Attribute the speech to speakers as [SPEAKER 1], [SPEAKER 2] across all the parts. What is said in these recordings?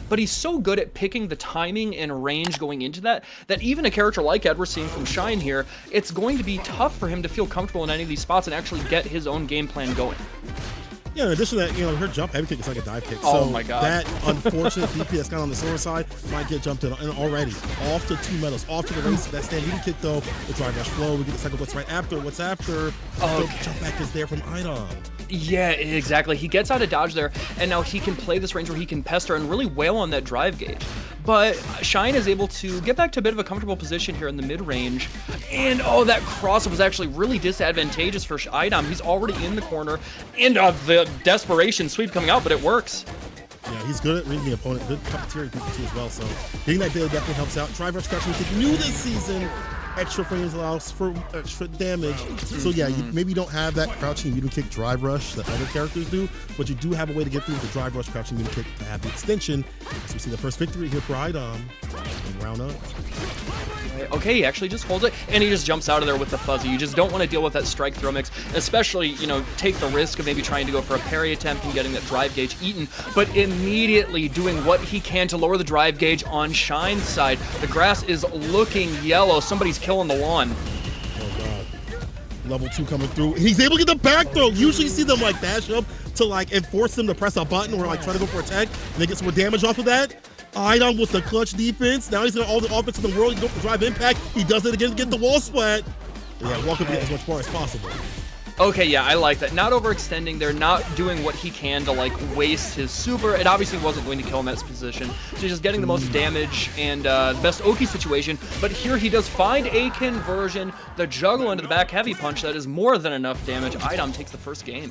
[SPEAKER 1] but he's so good at picking the timing and range going into that, that even a character like Ed we're seeing from Shine here, it's going to be tough for him to feel comfortable in any of these spots and actually get his own game plan going.
[SPEAKER 2] Yeah, in addition to that, her jump heavy kick is like a dive kick.
[SPEAKER 1] Oh
[SPEAKER 2] so
[SPEAKER 1] my God.
[SPEAKER 2] That unfortunate DP that's kind of on the silver side might get jumped in and already. Off to 2 medals, off to the race. That stand leading kick though, the drive rush flow, we get the cycle blitz right after. What's after? The jump back is there from iDom.
[SPEAKER 1] Yeah, exactly. He gets out of dodge there, and now he can play this range where he can pester and really wail on that drive gauge. But Shine is able to get back to a bit of a comfortable position here in the mid-range. And, that cross was actually really disadvantageous for iDom. He's already in the corner, and the desperation sweep coming out, but it works.
[SPEAKER 2] Yeah, he's good at reading the opponent. Good cafeteria people too as well. So getting that daily definitely helps out. Drive rush crushing kick new this season. Extra frames allows for extra damage. So yeah, you maybe don't have that crouching medium kick drive rush that other characters do, but you do have a way to get through with the drive rush crouching medium kick to have the extension. As we see the first victory here for iDom in round up.
[SPEAKER 1] Okay, he actually just holds it, and he just jumps out of there with the fuzzy. You just don't want to deal with that strike throw mix, especially, take the risk of maybe trying to go for a parry attempt and getting that drive gauge eaten, but immediately doing what he can to lower the drive gauge on Shine's side. The grass is looking yellow. Somebody's killing the lawn.
[SPEAKER 2] Oh, God. Level 2 coming through. He's able to get the back throw. Usually you see them dash up to enforce them to press a button or try to go for a tag, and they get some more damage off of that. iDom with the clutch defense. Now he's got all the offense in the world. He can go for drive impact. He does it again to get the wall splat. Yeah, welcome to get as much bar as possible.
[SPEAKER 1] Okay, yeah, I like that. Not overextending there, not doing what he can to waste his super. It obviously wasn't going to kill him at his position. So he's just getting the most damage and best Oki situation. But here he does find a conversion. The juggle into the back heavy punch, that is more than enough damage. iDom takes the first game.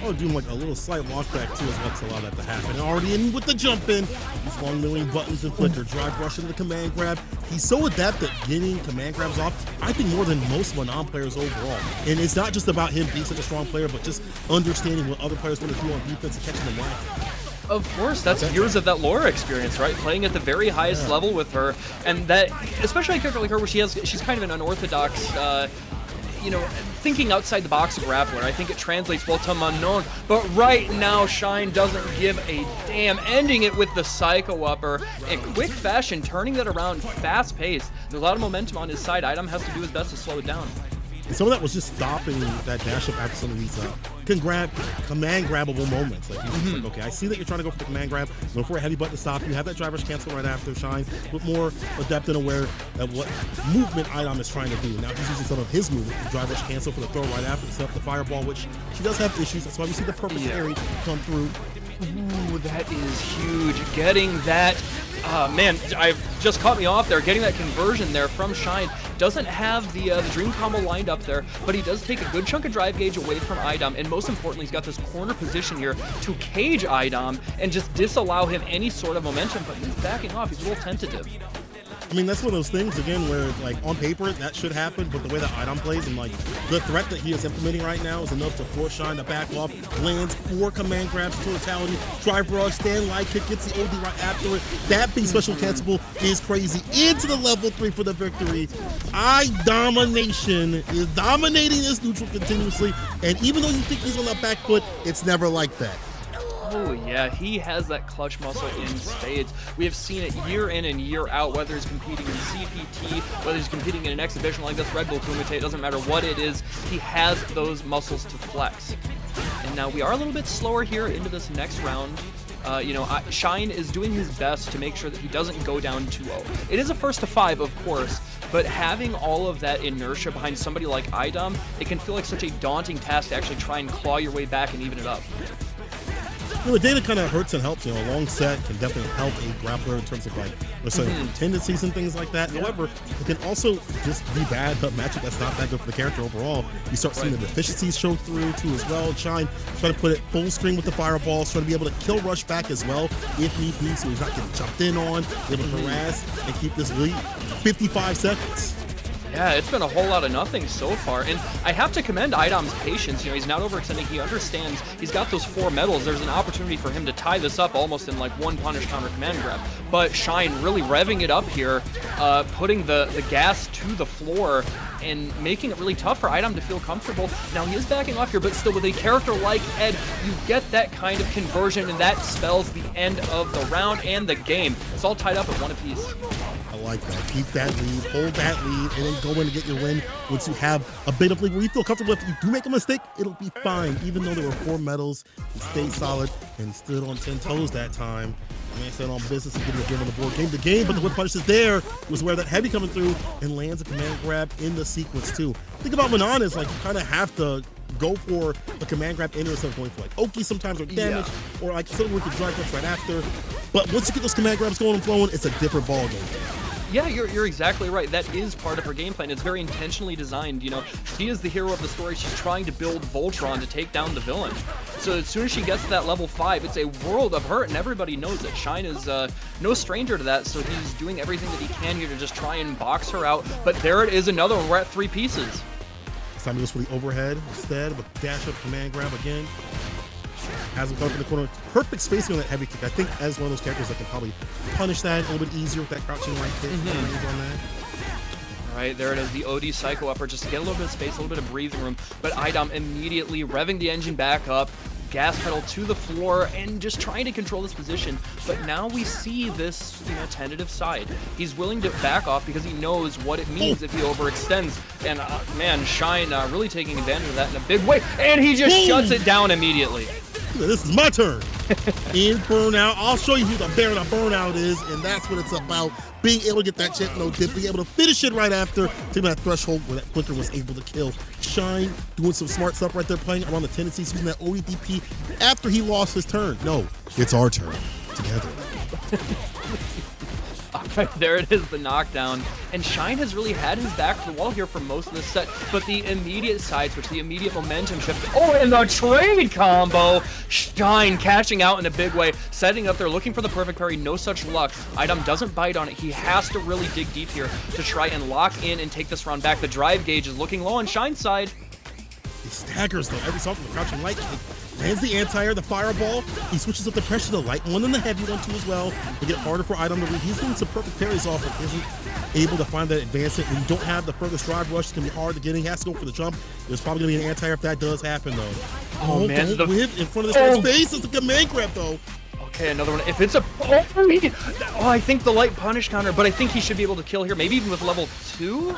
[SPEAKER 2] Oh, doing a little slight walkback too is what's allowed that to happen. And already in with the jump in. These long milling buttons and flicker. Drive rush into the command grab. He's so adept at getting command grabs off, I think more than most Manon players overall. And it's not just about him being such a strong player, but just understanding what other players want to do on defense and catching them lacking.
[SPEAKER 1] Of course, that's years of that Laura experience, right? Playing at the very highest level with her, and that, especially a character like her, where she's kind of an unorthodox, thinking outside the box grappler. I think it translates well to Manon, but right now Shine doesn't give a damn, ending it with the Psycho Upper in quick fashion, turning that around fast paced. There's a lot of momentum on his side. iDom has to do his best to slow it down.
[SPEAKER 2] And some of that was just stopping that dash up after some of these command grabbable moments. He's okay, I see that you're trying to go for the command grab, go for a heavy button to stop you, have that driver's cancel right after Shine, but more adept and aware of what movement iDom is trying to do. Now he's using some of his movement, the driver's cancel for the throw right after to set up the fireball, which she does have issues. That's why we see the perfect parry come through.
[SPEAKER 1] Ooh, that is huge. Getting that, man, just caught me off there. Getting that conversion there from Shine. Doesn't have the dream combo lined up there, but he does take a good chunk of drive gauge away from iDom, and most importantly, he's got this corner position here to cage iDom and just disallow him any sort of momentum, but he's backing off. He's a little tentative.
[SPEAKER 2] I mean, that's one of those things, again, where, on paper, that should happen, but the way that iDom plays and, the threat that he is implementing right now is enough to force Shine to back off, lands 4 command grabs, totality, drive rush, stand light kick, gets the OD right after it. That being special cancelable is crazy. Into the level 3 for the victory. iDomination is dominating this neutral continuously, and even though you think he's on the back foot, it's never like that.
[SPEAKER 1] Oh yeah, he has that clutch muscle in spades. We have seen it year in and year out, whether he's competing in CPT, whether he's competing in an exhibition like this Red Bull Kumite, it doesn't matter what it is, he has those muscles to flex. And now we are a little bit slower here into this next round. Shine is doing his best to make sure that he doesn't go down 2-0. It is a first to 5, of course, but having all of that inertia behind somebody like iDom, it can feel like such a daunting task to actually try and claw your way back and even it up.
[SPEAKER 2] The data kind of hurts and helps. A long set can definitely help a grappler in terms of certain tendencies and things like that. However, it can also just be bad. A matchup that's not that good for the character overall. You start seeing the deficiencies show through too as well. Shine trying to put it full screen with the fireballs, trying to be able to kill rush back as well if need be, so he's not getting jumped in on, able to harass and keep this lead 55 seconds.
[SPEAKER 1] Yeah, it's been a whole lot of nothing so far, and I have to commend iDom's patience. You know, he's not overextending. He understands he's got those 4 medals. There's an opportunity for him to tie this up almost in like one punish counter command grab. But Shine really revving it up here, putting the gas to the floor and making it really tough for iDom to feel comfortable. Now he is backing off here, but still with a character like Ed, you get that kind of conversion, and that spells the end of the round and the game. It's all tied up at 1 apiece.
[SPEAKER 2] I like that. Keep that lead, hold that lead, and then go in and get your win once you have a bit of lead where you feel comfortable. If you do make a mistake, it'll be fine. Even though there were 4 medals, he stayed solid and stood on 10 toes that time. Man stayed on business and getting the game on the board. Game to game, but the whip punish is there. Was where that heavy coming through and lands a command grab in the sequence too. Think about Manon is like you kind of have to go for a command grab in instead of going for like Oki sometimes or damage or like something where you can drive rush right after. But once you get those command grabs going and flowing, it's a different ball game.
[SPEAKER 1] Yeah, you're exactly right. That is part of her game plan. It's very intentionally designed. You know, she is the hero of the story. She's trying to build Voltron to take down the villain. So as soon as she gets to that level 5, it's a world of hurt, and everybody knows it. Shine is no stranger to that, so he's doing everything that he can here to just try and box her out. But there it is, another one. We're at 3 pieces.
[SPEAKER 2] This time he goes for the overhead instead with dash up command grab again. Has him come in the corner. Perfect spacing on that heavy kick. I think as one of those characters that can probably punish that a little bit easier with that crouching right kick. On that.
[SPEAKER 1] All right, there it is, the OD Psycho Upper, just to get a little bit of space, a little bit of breathing room. But iDom immediately revving the engine back up, gas pedal to the floor, and just trying to control this position. But now we see this, you know, tentative side. He's willing to back off because he knows what it means if he overextends. And man, Shine really taking advantage of that in a big way. And he just shuts it down immediately.
[SPEAKER 2] This is my turn. In burnout, I'll show you who the bear of burnout is, and that's what it's about. Being able to get that chip no dip, being able to finish it right after, taking that threshold where that flicker was able to kill. Shine doing some smart stuff right there, playing around the tendencies, using that OEDP after he lost his turn. No, it's our turn together.
[SPEAKER 1] All right, there it is, the knockdown. And Shine has really had his back to the wall here for most of this set, but the immediate side switch, the immediate momentum shift. Oh, and the trade combo! Shine catching out in a big way, setting up there, looking for the perfect parry, no such luck. iDom doesn't bite on it. He has to really dig deep here to try and lock in and take this round back. The drive gauge is looking low on Shine's side.
[SPEAKER 2] He staggers though, every song from the crouching light kick. Lands the anti-air, the fireball. He switches up the pressure to the light one and the heavy one too as well. To get harder for iDom to read. He's getting some perfect parries off, but isn't able to find that advancement. When you don't have the furthest drive rush, it's gonna be hard to get in. He has to go for the jump. There's probably gonna be an anti-air if that does happen though.
[SPEAKER 1] Oh man,
[SPEAKER 2] don't whip in front of this man's face. It's a command grab though.
[SPEAKER 1] Okay, another one. If it's a I think the light punish counter, but I think he should be able to kill here, maybe even with level 2.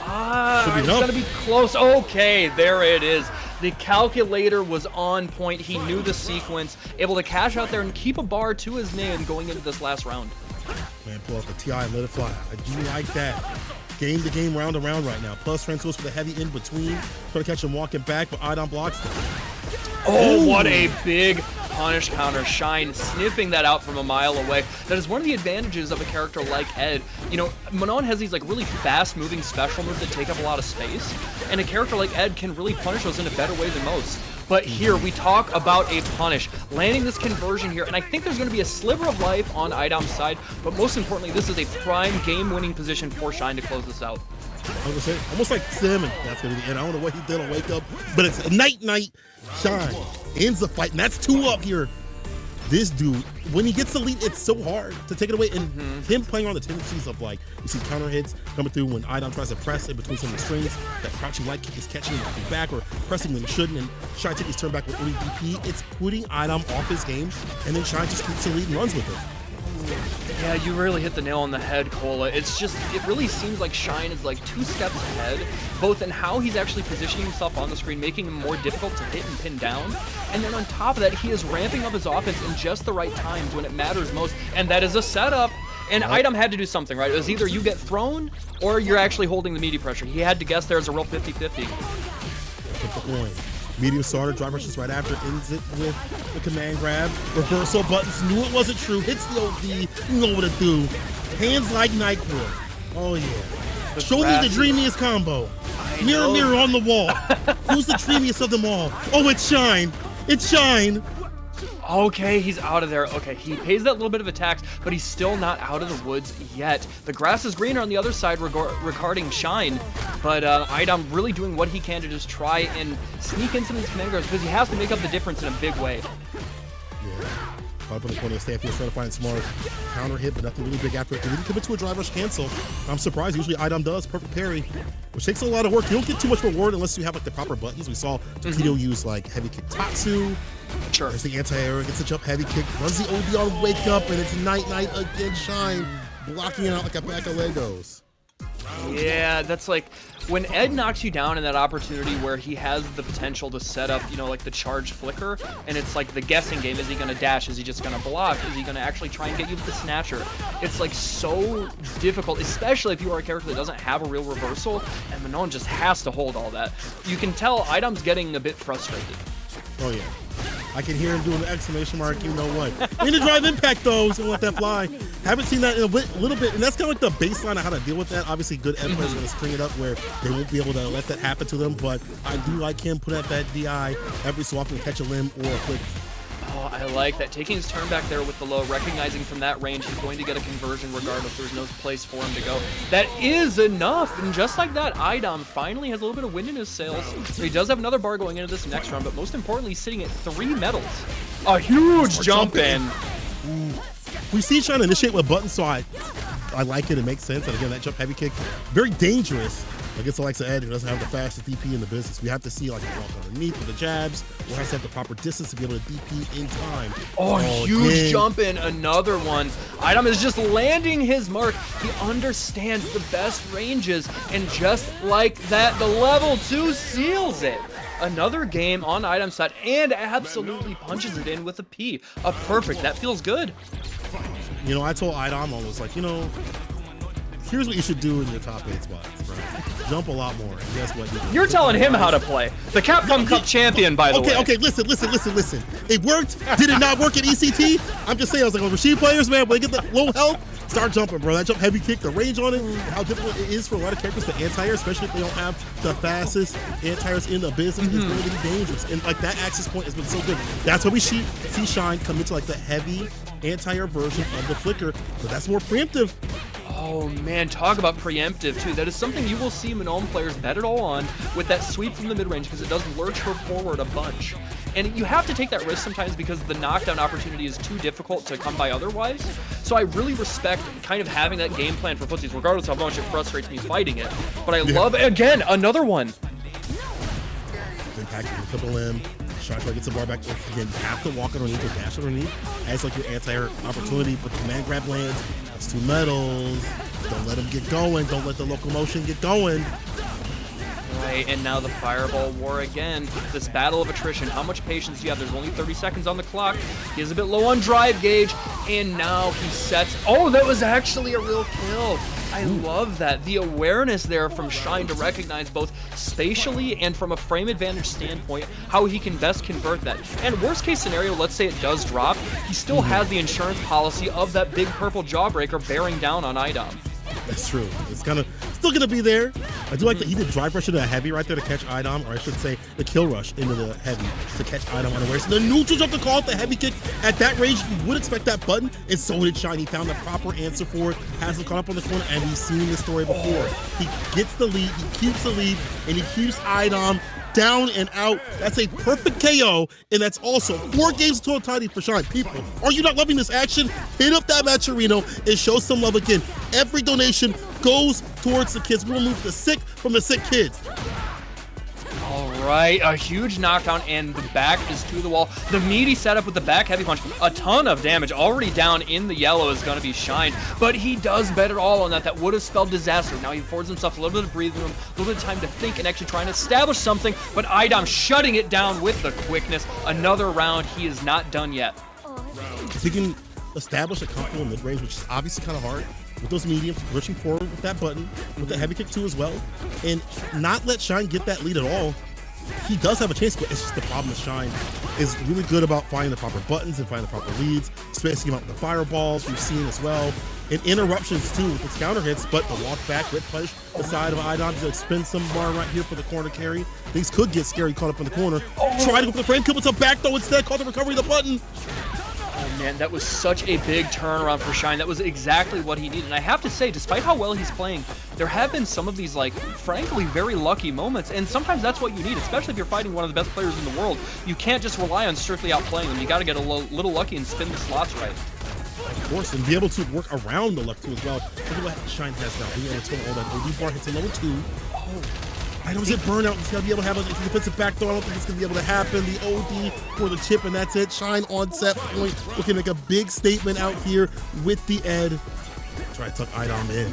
[SPEAKER 1] It's gonna be close. Okay, there it is. The calculator was on point. He knew the sequence, able to cash out there and keep a bar to his name going into this last round.
[SPEAKER 2] Man, pull out the TI and let it fly. I do like that. Game to game, round to round right now. Plus, Trent goes for the heavy in between. Try to catch him walking back, but iDom blocks them.
[SPEAKER 1] Oh, what a big punish counter. Shine sniffing that out from a mile away. That is one of the advantages of a character like Ed. You know, Manon has these like really fast moving special moves that take up a lot of space, and a character like Ed can really punish those in a better way than most. But here we talk about a punish, landing this conversion here, and I think there's going to be a sliver of life on iDom's side, but most importantly, this is a prime game-winning position for Shine to close this out.
[SPEAKER 2] I was gonna say, almost like Sim, and that's gonna be the end. I don't know what he did on Wake Up, but it's a night. Shine ends the fight, and that's 2 up here. This dude, when he gets the lead, it's so hard to take it away. And him playing on the tendencies of like, you see counter hits coming through when iDom tries to press in between some of the strings. That crouching light kick is catching him back or pressing when he shouldn't, and Shine takes his turn back with ODP. It's putting iDom off his game, and then Shine just keeps the lead and runs with it.
[SPEAKER 1] Yeah, you really hit the nail on the head, Cola. It's just, it really seems like Shine is like 2 steps ahead, both in how he's actually positioning himself on the screen, making him more difficult to hit and pin down, and then on top of that, he is ramping up his offense in just the right times when it matters most, and that is a setup. And iDom had to do something, right? It was either you get thrown, or you're actually holding the media pressure. He had to guess there as a real 50-50.
[SPEAKER 2] Medium starter, drive rushes right after, ends it with the command grab. Reversal buttons, knew it wasn't true. Hits the OD, you know what to do. Hands like Nightcore. Oh yeah. Show me the dreamiest combo. Mirror, mirror on the wall. Who's the dreamiest of them all? Oh, it's Shine. It's Shine.
[SPEAKER 1] Okay, he's out of there. Okay, he pays that little bit of attacks, but he's still not out of the woods yet. The grass is greener on the other side regarding Shine, but iDom really doing what he can to just try and sneak in some of these command guards because he has to make up the difference in a big way.
[SPEAKER 2] Yeah. Up in the corner of Stanfield's trying to find smart counter hit, but nothing really big after it. They didn't commit to a drive rush cancel. I'm surprised. Usually iDom does. Perfect parry, which takes a lot of work. You don't get too much reward unless you have like the proper buttons. We saw Torpedo use like heavy kick Tatsu.
[SPEAKER 1] Sure.
[SPEAKER 2] There's the anti-air, gets the jump heavy kick, runs the OD on wake up, and it's night again. Shine blocking it out like a pack of Legos.
[SPEAKER 1] Yeah, that's like when Ed knocks you down in that opportunity where he has the potential to set up, you know, like the charge flicker, and it's like the guessing game. Is he going to dash? Is he just going to block? Is he going to actually try and get you with the snatcher? It's like so difficult, especially if you are a character that doesn't have a real reversal, and Manon just has to hold all that. You can tell iDom's getting a bit frustrated.
[SPEAKER 2] Oh yeah. I can hear him doing the exclamation mark, you know what. In the drive impact though, he's gonna let that fly. Haven't seen that in a little bit, and that's kind of like the baseline of how to deal with that. Obviously, good Ed players are gonna string it up where they won't be able to let that happen to them, but I do like him put out that DI every so often to catch a limb or a quick.
[SPEAKER 1] Oh, I like that. Taking his turn back there with the low, recognizing from that range he's going to get a conversion regardless. There's no place for him to go. That is enough, and just like that, iDom finally has a little bit of wind in his sails. So he does have another bar going into this next round, but most importantly, he's sitting at 3 medals. A huge jump in.
[SPEAKER 2] We see Shine initiate with buttons, so I like it. It makes sense. And again, that jump heavy kick, very dangerous against the likes of Ed, who doesn't have the fastest DP in the business. We have to see like a walk underneath with the jabs. We have to have the proper distance to be able to DP in time.
[SPEAKER 1] Oh, huge jump in, another one. iDom is just landing his mark. He understands the best ranges, and just like that, the level 2 seals it. Another game on iDom's side, and absolutely punches it in with a P. A perfect. That feels good.
[SPEAKER 2] You know, I told iDom, I was like, you know, here's what you should do in your top 8 spots, bro. Jump a lot more. And guess what?
[SPEAKER 1] You're telling him how to play. The Capcom Cup champion, by the way.
[SPEAKER 2] Okay, listen. It worked. Did it not work at ECT? I'm just saying, I was like, on Rashid players, man, when they get the low health, start jumping, bro. That jump heavy kick, the range on it, how difficult it is for a lot of characters to anti-air, especially if they don't have the fastest anti-airs in the business. It's going to be dangerous. And like that access point has been so good. That's why we see Shine come into like the heavy anti-air version of the flicker, but that's more preemptive.
[SPEAKER 1] Oh man, talk about preemptive too. That is something you will see Manon players bet it all on with that sweep from the mid-range because it does lurch her forward a bunch. And you have to take that risk sometimes because the knockdown opportunity is too difficult to come by otherwise. So I really respect kind of having that game plan for footsies, regardless of how much it frustrates me fighting it. But I love, again, another one.
[SPEAKER 2] Impacting the triple limb. Shine try to get some bar back. Again, you have to walk underneath or dash underneath as like your anti-air opportunity, but the command grab lands. That's 2 medals. Don't let him get going. Don't let the locomotion get going.
[SPEAKER 1] Right, and now the fireball war again. This battle of attrition. How much patience do you have? There's only 30 seconds on the clock. He is a bit low on drive gauge, and now he sets. Oh, that was actually a real kill. I love that. The awareness there from Shine to recognize both spatially and from a frame advantage standpoint how he can best convert that. And worst case scenario, let's say it does drop, he still has the insurance policy of that big purple jawbreaker bearing down on iDom.
[SPEAKER 2] That's true. It's kind of still going to be there. I do like that he did drive rush into a heavy right there to catch iDom, or I should say the kill rush into the heavy to catch iDom unaware. So the neutral jump to call it the heavy kick. At that range, you would expect that button, and so did Shine. He found the proper answer for it, has him caught up on the corner, and we've seen this story before. He gets the lead, he keeps the lead, and he keeps iDom down and out. That's a perfect KO, and that's also 4 games of totality for Shine. People, are you not loving this action? Hit up that Matcherino and show some love again. Every donation goes towards the kids. We'll remove the sick from the sick kids.
[SPEAKER 1] All right, a huge knockdown, and the back is to the wall. The meaty setup with the back heavy punch, a ton of damage. Already down in the yellow is going to be Shine, but he does bet it all on that. That would have spelled disaster. Now he affords himself a little bit of breathing room, a little bit of time to think and actually try and establish something, but iDom shutting it down with the quickness. Another round, he is not done yet.
[SPEAKER 2] He can establish a comfortable mid-range, which is obviously kind of hard, with those mediums, rushing forward with that button, with the heavy kick too as well, and not let Shine get that lead at all. he does have a chance, but it's just the problem with Shine is really good about finding the proper buttons and finding the proper leads, spacing him out with the fireballs. We've seen as well in interruptions too with his counter hits, but the walk back with punish the side of iDom to spin some bar right here for the corner carry. Things could get scary caught up in the corner. Try to go for the frame kill, but it's a back throw instead. Caught the recovery of the button.
[SPEAKER 1] Oh man, that was such a big turnaround for Shine. That was exactly what he needed. And I have to say, despite how well he's playing, there have been some of these, like, frankly, very lucky moments. And sometimes that's what you need, especially if you're fighting one of the best players in the world. You can't just rely on strictly outplaying them. You got to get a little lucky and spin the slots right.
[SPEAKER 2] Of course, and be able to work around the luck too as well. Look at what Shine has now. Being able to all that OD bar hits a level 2. iDom's at burnout. He's got to be able to have a defensive back throw. I don't think it's going to be able to happen. The OD for the chip, and that's it. Shine on set point. Looking like a big statement out here with the Ed. Try to tuck iDom in.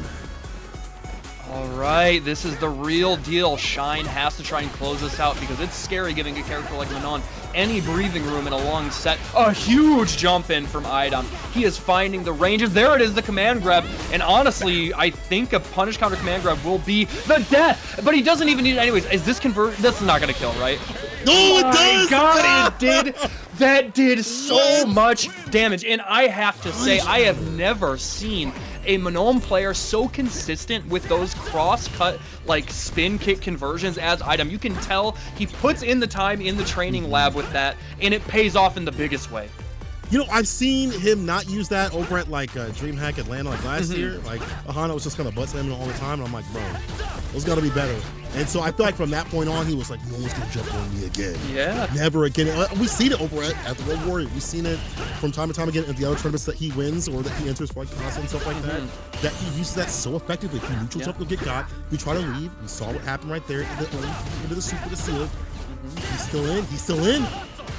[SPEAKER 1] All right, this is the real deal. Shine has to try and close this out because it's scary giving a character like Manon any breathing room in a long set. A huge jump in from iDom. He is finding the ranges. There it is, the command grab. And honestly, I think a punish counter command grab will be the death. But he doesn't even need it anyways. Is this convert? That's not going to kill, right?
[SPEAKER 2] No, it does!
[SPEAKER 1] God, it did. That did so much damage. And I have to say, I have never seen a Manon player so consistent with those cross-cut, like, spin kick conversions as iDom. You can tell he puts in the time in the training lab with that, and it pays off in the biggest way.
[SPEAKER 2] You know, I've seen him not use that over at, like, DreamHack Atlanta, like, last year. Like, Ahana was just kind of butt slamming all the time, and I'm like, bro, those got to be better. And so I feel like from that point on, he was like, no one's going to jump on me again.
[SPEAKER 1] Yeah.
[SPEAKER 2] Never again. We've seen it over at the World Warrior. We've seen it from time to time again at the other tournaments that he wins or that he enters for, like, Casa and stuff like that, that he uses that so effectively. If you neutral jump, you'll get got. You try to leave. We saw what happened right there into the super to seal. He's still in. He's still in.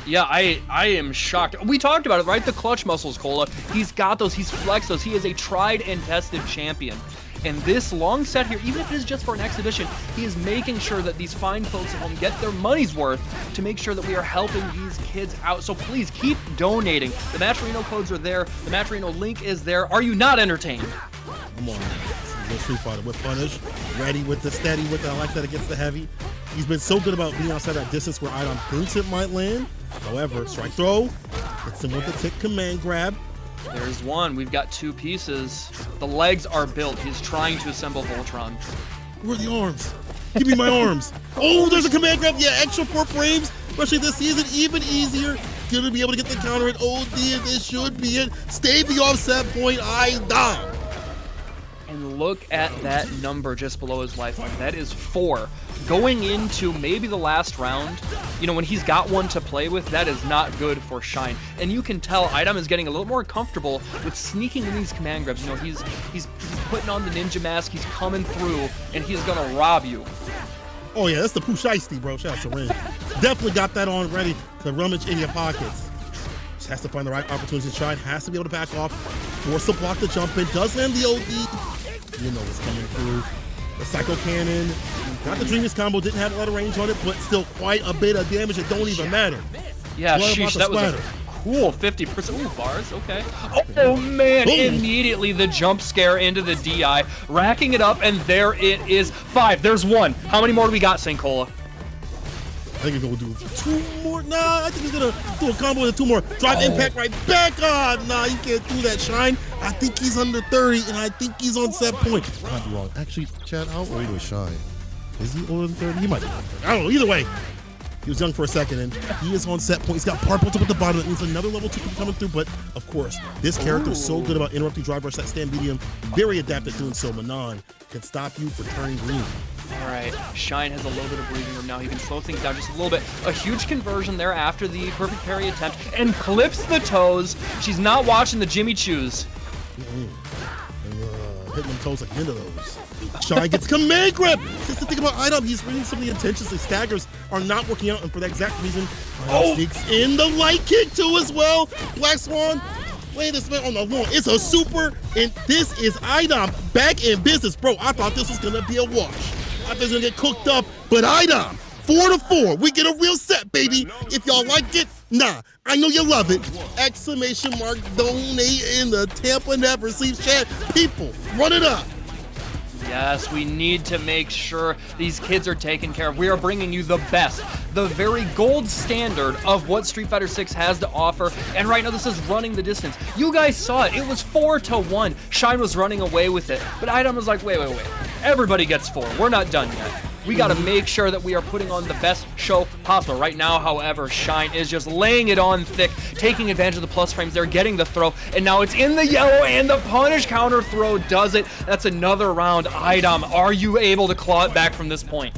[SPEAKER 1] Yeah, I am shocked. We talked about it, right? The clutch muscles, Cola. He's got those. He's flexed those. He is a tried and tested champion. And this long set here, even if it is just for an exhibition, he is making sure that these fine folks at home get their money's worth to make sure that we are helping these kids out. So please keep donating. The Matcherino codes are there. The Matcherino link is there. Are you not entertained?
[SPEAKER 2] Come on. Go Street Fighter with punish. Ready with the steady with the, I like that against the heavy. He's been so good about being outside that distance where iDom thinks it might land. However, strike throw. Hits him with the tick command grab.
[SPEAKER 1] There's one. We've got two pieces. The legs are built. He's trying to assemble Voltron.
[SPEAKER 2] Where are the arms? Give me my arms. Oh, there's a command grab. Yeah, extra 4 frames. Especially this season, even easier. Gonna be able to get the counter at OD, and this should be it. Stay the offset point, iDom.
[SPEAKER 1] And look at that number just below his lifeline. That is 4. Going into maybe the last round, you know, when he's got one to play with, that is not good for Shine. And you can tell iDom is getting a little more comfortable with sneaking in these command grabs. You know, he's putting on the ninja mask, he's coming through, and he's gonna rob you.
[SPEAKER 2] Oh yeah, that's the Pooh Shiesty, bro. Shout out to Ren. Definitely got that on ready to rummage in your pockets. Just has to find the right opportunity to Shine. Has to be able to back off. Force the block to jump in. Does land the OD. You know what's coming through. The Psycho Cannon. Not the Genius combo. Didn't have a lot of range on it, but still quite a bit of damage. It don't even matter.
[SPEAKER 1] Yeah, sheesh, that was a cool 50%. Ooh, bars, okay. Oh, man, boom. Immediately the jump scare into the DI. Racking it up, and there it is. 5. There's 1. How many more do we got, St. Cola?
[SPEAKER 2] I think he's gonna do 2 more. Nah, I think he's gonna do a combo with 2 more. Drive impact right back. Nah, you can't do that, Shine. I think he's under 30, and I think he's on set point. I might be wrong. Actually, Chad, how old is Shine? Is he older than 30? He might be older than 30. I don't know. Either way, he was young for a second, and he is on set point. He's got purple up at the bottom. That means another level 2 coming through, but of course, this character is so good about interrupting drive rush, that stand medium. Very adept at doing so. Manon can stop you for turning green.
[SPEAKER 1] All right, Shine has a little bit of breathing room now. He can slow things down just a little bit. A huge conversion there after the perfect parry attempt, and clips the toes. She's not watching the Jimmy Choos.
[SPEAKER 2] Hitting them toes like into those. Shine gets command grab. That's the thing about iDom. He's reading some of the intentions. The staggers are not working out, and for that exact reason, sneaks in the light kick too as well. Black Swan. Laying this man on the wall. It's a super, and this is iDom back in business. Bro, I thought this was going to be a wash. I thought it was going to get cooked up, but iDom, 4-4. We get a real set, baby. If y'all like it, nah, I know you love it. Exclamation mark, donate in the Tampa Never Sleeps chat. People, run it up.
[SPEAKER 1] Yes, we need to make sure these kids are taken care of. We are bringing you the best, the very gold standard of what Street Fighter 6 has to offer. And right now, this is running the distance. You guys saw it. It was 4-1. Shine was running away with it. But iDom was like, wait. Everybody gets 4. We're not done yet. We got to make sure that we are putting on the best show possible. Right now, however, Shine is just laying it on thick, taking advantage of the plus frames there, getting the throw, and now it's in the yellow, and the punish counter throw does it. That's another round. iDom, are you able to claw it back from this point?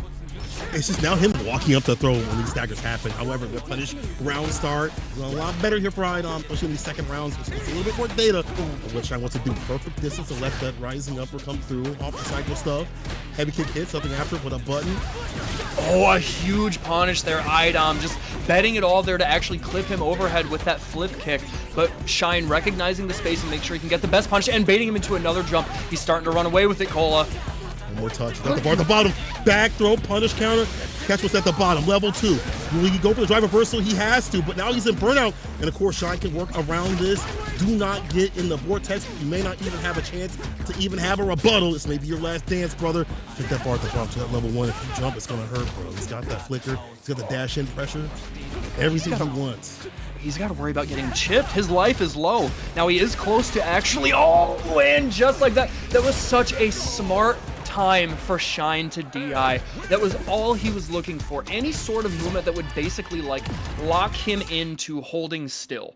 [SPEAKER 2] It's just now him walking up to throw when these staggers happen. However, the punish round start is a lot better here for iDom, especially in these second rounds, which is a little bit more data of what Shine wants to do. Perfect distance to let that rising upper come through off the cycle stuff. Heavy kick hit, something after with a button.
[SPEAKER 1] Oh, a huge punish there. iDom just betting it all there to actually clip him overhead with that flip kick. But Shine recognizing the space and make sure he can get the best punish and baiting him into another jump. He's starting to run away with it, Cola.
[SPEAKER 2] One more touch. Got the bar at the bottom. Back throw, punish counter. Catch what's at the bottom. Level 2. Will he go for the drive reversal? He has to, but now he's in burnout. And of course, Shine can work around this. Do not get in the vortex. You may not even have a chance to even have a rebuttal. This may be your last dance, brother. Hit that bar at the bottom to that level 1. If you jump, it's going to hurt, bro. He's got that flicker. He's got the dash in pressure. Everything he wants.
[SPEAKER 1] He's got to worry about getting chipped. His life is low. Now he is close to actually, and just like that. That was such a smart time for Shine to DI. That was all he was looking for. Any sort of movement that would basically like lock him into holding still.